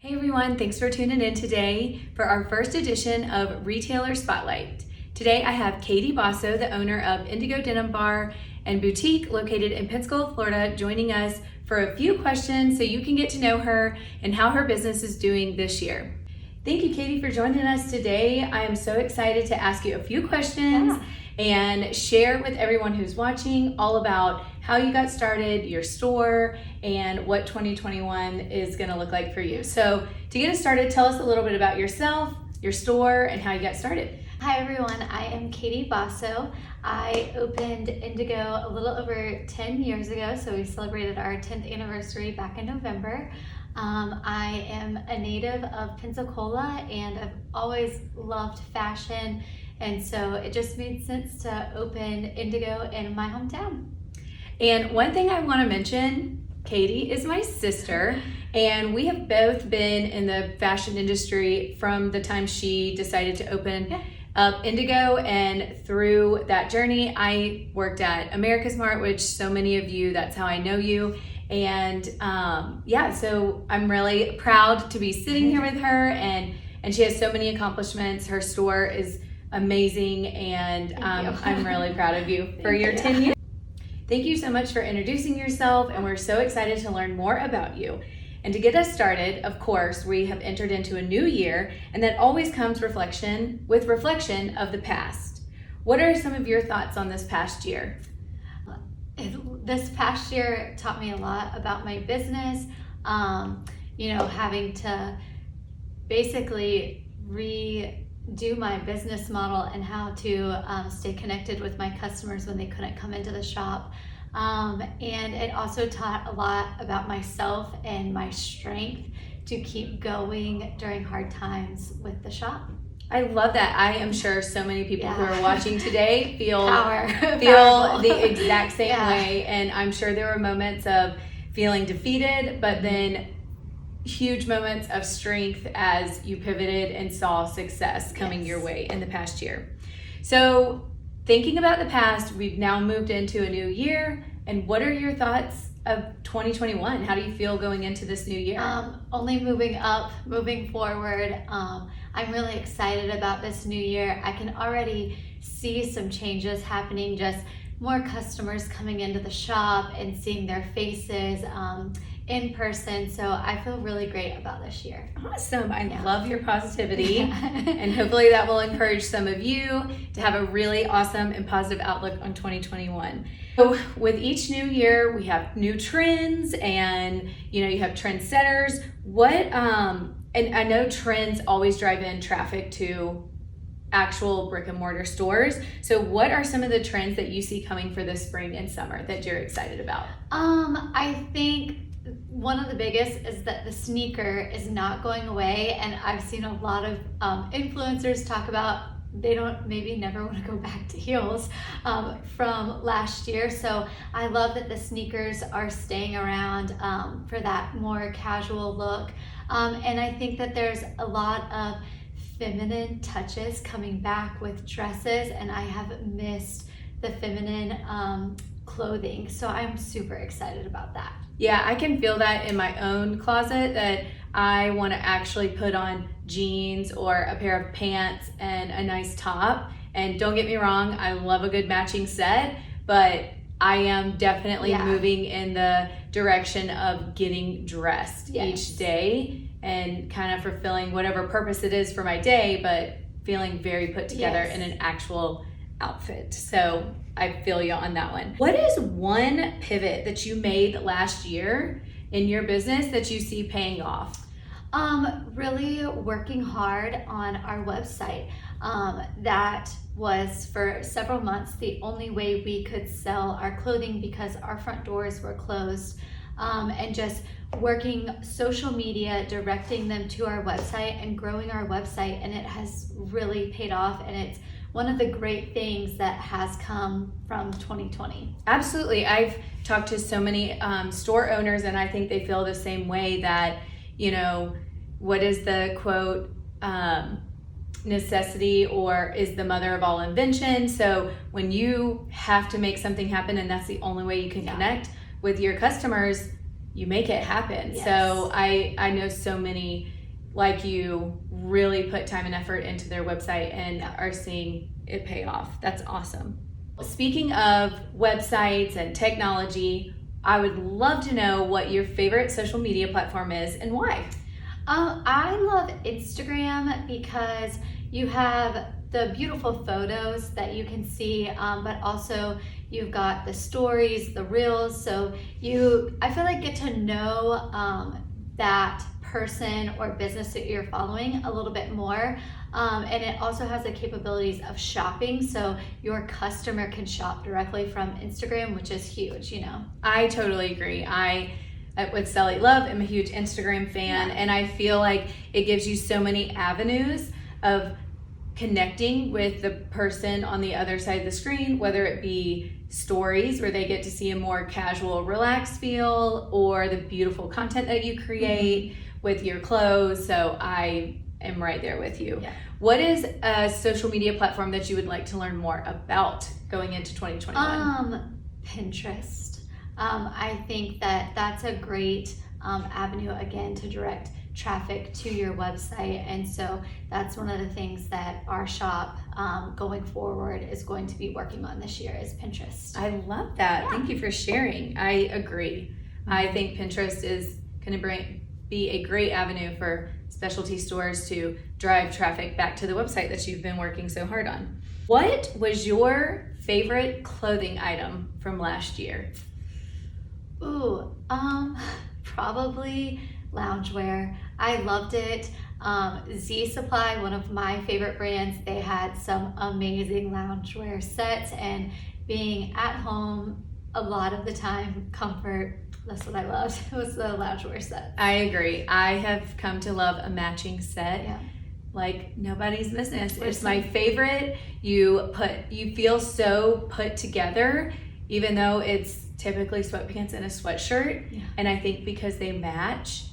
Hey everyone, thanks for tuning in today for our first edition of Retailer Spotlight. Today I have Katie Basso, the owner of Indigo Denim Bar and Boutique located in Pensacola, Florida, joining us for a few questions so you can get to know her and how her business is doing this year. Thank you, Katie, for joining us today. I am so excited to ask you a few questions and share with everyone who's watching all about how you got started, your store, and what 2021 is going to look like for you. So to get us started, tell us a little bit about yourself, your store, and how you got started. Hi everyone, I am Katie Basso. I opened Indigo a little over 10 years ago, so we celebrated our 10th anniversary back in November. I am a native of Pensacola and I've always loved fashion, and so it just made sense to open Indigo in my hometown. And one thing I want to mention, Katie is my sister, and we have both been in the fashion industry from the time she decided to open up Indigo, and through that journey I worked at America's Mart, which so many of you, that's how I know you. And so I'm really proud to be sitting here with her, and she has so many accomplishments. Her store is amazing, and I'm really proud of you for your 10 years. Thank you so much for introducing yourself, and we're so excited to learn more about you. And to get us started, of course, we have entered into a new year, and that always comes reflection of the past. What are some of your thoughts on this past year? This past year taught me a lot about my business, having to basically redo my business model and how to stay connected with my customers when they couldn't come into the shop. And it also taught a lot about myself and my strength to keep going during hard times with the shop. I love that. I am sure so many people who are watching today feel Powerful. the exact same way. And I'm sure there were moments of feeling defeated, but then huge moments of strength as you pivoted and saw success coming your way in the past year. So thinking about the past, we've now moved into a new year. And what are your thoughts of 2021? How do you feel going into this new year? Only moving up, moving forward. I'm really excited about this new year. I can already see some changes happening, just more customers coming into the shop and seeing their faces in person. So I feel really great about this year. Awesome. I love your positivity. And hopefully that will encourage some of you to have a really awesome and positive outlook on 2021. So with each new year, we have new trends, and you have trendsetters. And I know trends always drive in traffic to actual brick and mortar stores. So what are some of the trends that you see coming for this spring and summer that you're excited about? I think one of the biggest is that the sneaker is not going away, and I've seen a lot of influencers talk about they don't maybe never want to go back to heels from last year. So I love that the sneakers are staying around for that more casual look. And I think that there's a lot of feminine touches coming back with dresses, and I have missed the feminine clothing. So I'm super excited about that. Yeah, I can feel that in my own closet, that I want to actually put on jeans or a pair of pants and a nice top. And don't get me wrong, I love a good matching set, but I am definitely moving in the direction of getting dressed each day and kind of fulfilling whatever purpose it is for my day, but feeling very put together in an actual outfit. So I feel you on that one. What is one pivot that you made last year in your business that you see paying off? Really working hard on our website. That was for several months the only way we could sell our clothing because our front doors were closed. And just working social media, directing them to our website and growing our website, and it has really paid off, and it's one of the great things that has come from 2020. Absolutely. I've talked to so many store owners, and I think they feel the same way, that what is the quote, necessity or is the mother of all invention. So when you have to make something happen and that's the only way you can connect with your customers, you make it happen. Yes. So I know so many like you really put time and effort into their website and are seeing it pay off. That's awesome. Speaking of websites and technology, I would love to know what your favorite social media platform is and why. I love Instagram because you have the beautiful photos that you can see, but also you've got the stories, the reels, so I feel like get to know that person or business that you're following a little bit more. And it also has the capabilities of shopping, so your customer can shop directly from Instagram, which is huge, you know. I totally agree. With Sally Love, I'm a huge Instagram fan, and I feel like it gives you so many avenues of connecting with the person on the other side of the screen, whether it be stories where they get to see a more casual, relaxed feel, or the beautiful content that you create with your clothes. So I am right there with you. Yeah. What is a social media platform that you would like to learn more about going into 2021? Pinterest. I think that that's a great avenue, again, to direct traffic to your website. And so that's one of the things that our shop going forward is going to be working on this year is Pinterest. I love that. Yeah. Thank you for sharing. I agree. I think Pinterest is going to be a great avenue for specialty stores to drive traffic back to the website that you've been working so hard on. What was your favorite clothing item from last year? Ooh, probably loungewear. I loved it. Z Supply, one of my favorite brands, they had some amazing loungewear sets, and being at home a lot of the time, comfort, that's what I loved. It was the loungewear set. I agree. I have come to love a matching set. Yeah. Like nobody's business. It's my favorite. You feel so put together, even though it's typically sweatpants and a sweatshirt. Yeah. And I think because they match,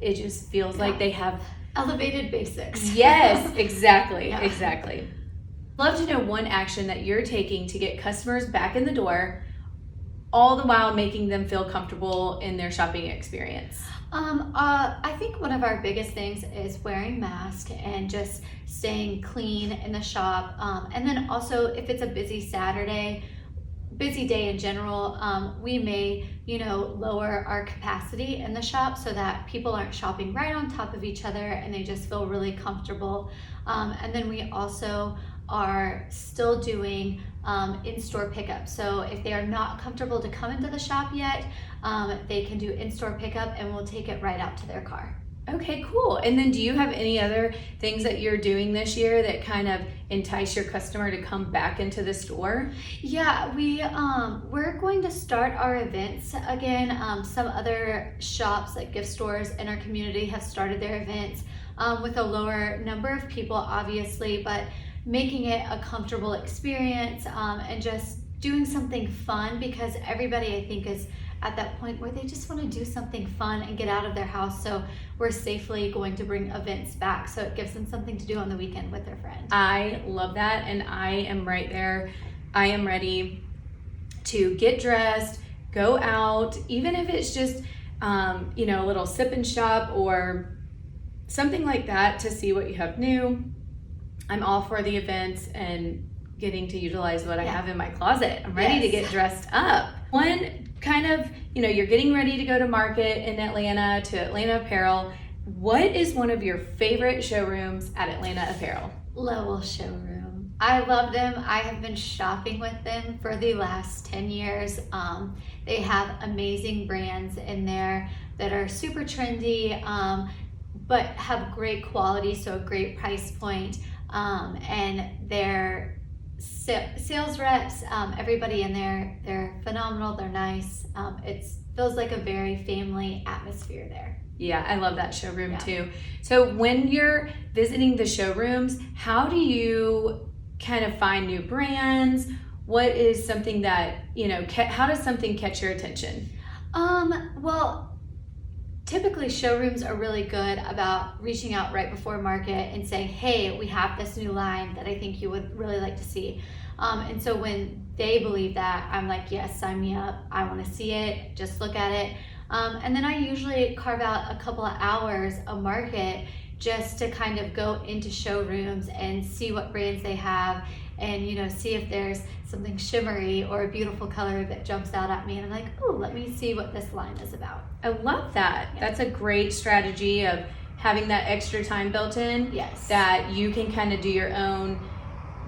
it just feels like they have elevated basics. Yes, exactly. Yeah. Exactly. Love to know one action that you're taking to get customers back in the door, all the while making them feel comfortable in their shopping experience. I think one of our biggest things is wearing masks and just staying clean in the shop. And then also, if it's a busy day in general, we may, lower our capacity in the shop so that people aren't shopping right on top of each other and they just feel really comfortable. And then we also are still doing in-store pickup. So if they are not comfortable to come into the shop yet, they can do in-store pickup and we'll take it right out to their car. Okay, cool. And then do you have any other things that you're doing this year that kind of entice your customer to come back into the store? Yeah, we're going to start our events again. Some other shops like gift stores in our community have started their events with a lower number of people, obviously, but making it a comfortable experience and just doing something fun, because everybody, I think, is at that point where they just want to do something fun and get out of their house. So we're safely going to bring events back so it gives them something to do on the weekend with their friend. I love that, and I am right there. I am ready to get dressed, go out, even if it's just a little sip and shop or something like that to see what you have new. I'm all for the events and getting to utilize what I have in my closet. I'm ready to get dressed up. One kind of, you're getting ready to go to market in Atlanta to Atlanta Apparel. What is one of your favorite showrooms at Atlanta Apparel? Lowell Showroom. I love them. I have been shopping with them for the last 10 years. They have amazing brands in there that are super trendy, but have great quality, so a great price point. And their sales reps, everybody in there, they're phenomenal, they're nice. It feels like a very family atmosphere there. Yeah, I love that showroom too. So when you're visiting the showrooms, how do you kind of find new brands? What is something that, how does something catch your attention? Well, typically showrooms are really good about reaching out right before market and saying, hey, we have this new line that I think you would really like to see. And so when they believe that, I'm like, yes, sign me up. I want to see it. Just look at it. And then I usually carve out a couple of hours a market just to kind of go into showrooms and see what brands they have, and see if there's something shimmery or a beautiful color that jumps out at me, and I'm like, oh, let me see what this line is about. I love that. Yeah. That's a great strategy of having that extra time built in. Yes. That you can kind of do your own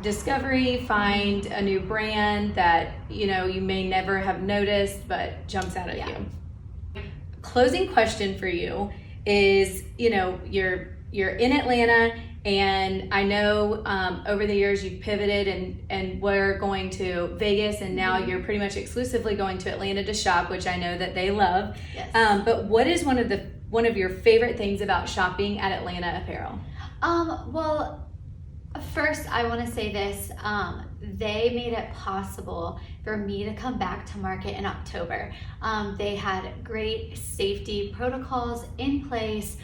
discovery, find a new brand that you may never have noticed but jumps out at you. Closing question for you is, you're in Atlanta, and I know over the years you've pivoted and we're going to Vegas, and now you're pretty much exclusively going to Atlanta to shop, which I know that they love. Yes. But what is one of your favorite things about shopping at Atlanta Apparel? Well, first I want to say this. They made it possible for me to come back to market in October. They had great safety protocols in place.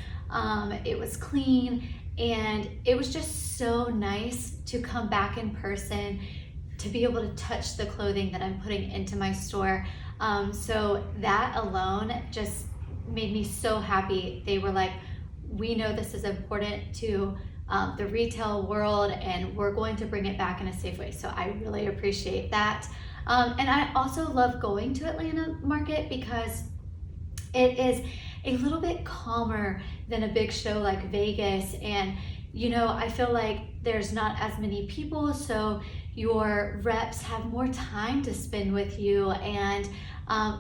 It was clean, and it was just so nice to come back in person, to be able to touch the clothing that I'm putting into my store. So that alone just made me so happy. They were like, we know this is important to the retail world, and we're going to bring it back in a safe way. So I really appreciate that. And I also love going to Atlanta market because it is a little bit calmer than a big show like Vegas. And I feel like there's not as many people, so your reps have more time to spend with you, and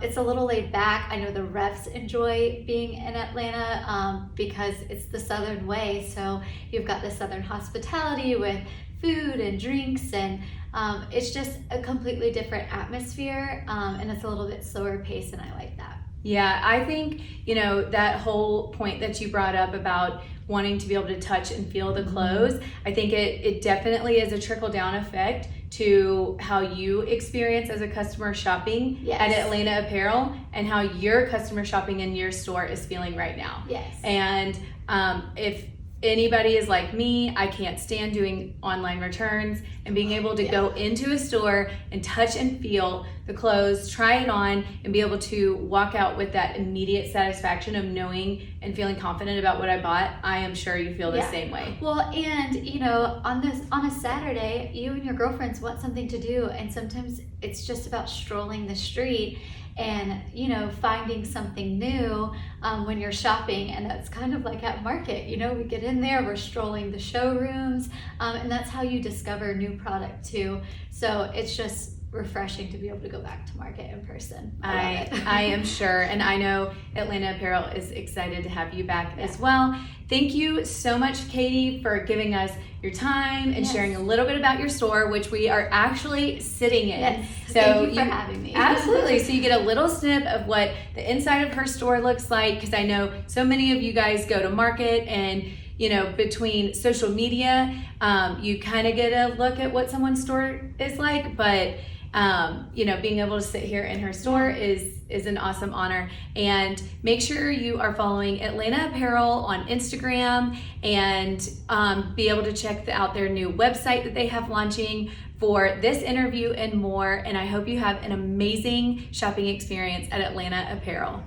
it's a little laid back. I know the reps enjoy being in Atlanta because it's the Southern way, so you've got the Southern hospitality with food and drinks, and it's just a completely different atmosphere, and it's a little bit slower pace, and I like that. Yeah, I think, that whole point that you brought up about wanting to be able to touch and feel the clothes, I think it definitely is a trickle-down effect to how you experience as a customer shopping at Atlanta Apparel, and how your customer shopping in your store is feeling right now. Yes. And if anybody is like me, I can't stand doing online returns, and being able to go into a store and touch and feel the clothes, try it on, and be able to walk out with that immediate satisfaction of knowing and feeling confident about what I bought. I am sure you feel the same way. Well, and on a Saturday, you and your girlfriends want something to do, and sometimes it's just about strolling the street and finding something new when you're shopping. And that's kind of like at market, we get in there, we're strolling the showrooms, and that's how you discover new product too. So it's just refreshing to be able to go back to market in person. I love it. I am sure, and I know Atlanta Apparel is excited to have you back as well. Thank you so much, Katie, for giving us your time and sharing a little bit about your store, which we are actually sitting in. Yes. So thank you for having me. Absolutely. So you get a little snip of what the inside of her store looks like, because I know so many of you guys go to market, and between social media, you kind of get a look at what someone's store is like, but being able to sit here in her store is an awesome honor. And make sure you are following Atlanta Apparel on Instagram, and be able to check out their new website that they have launching for this interview and more. And I hope you have an amazing shopping experience at Atlanta Apparel.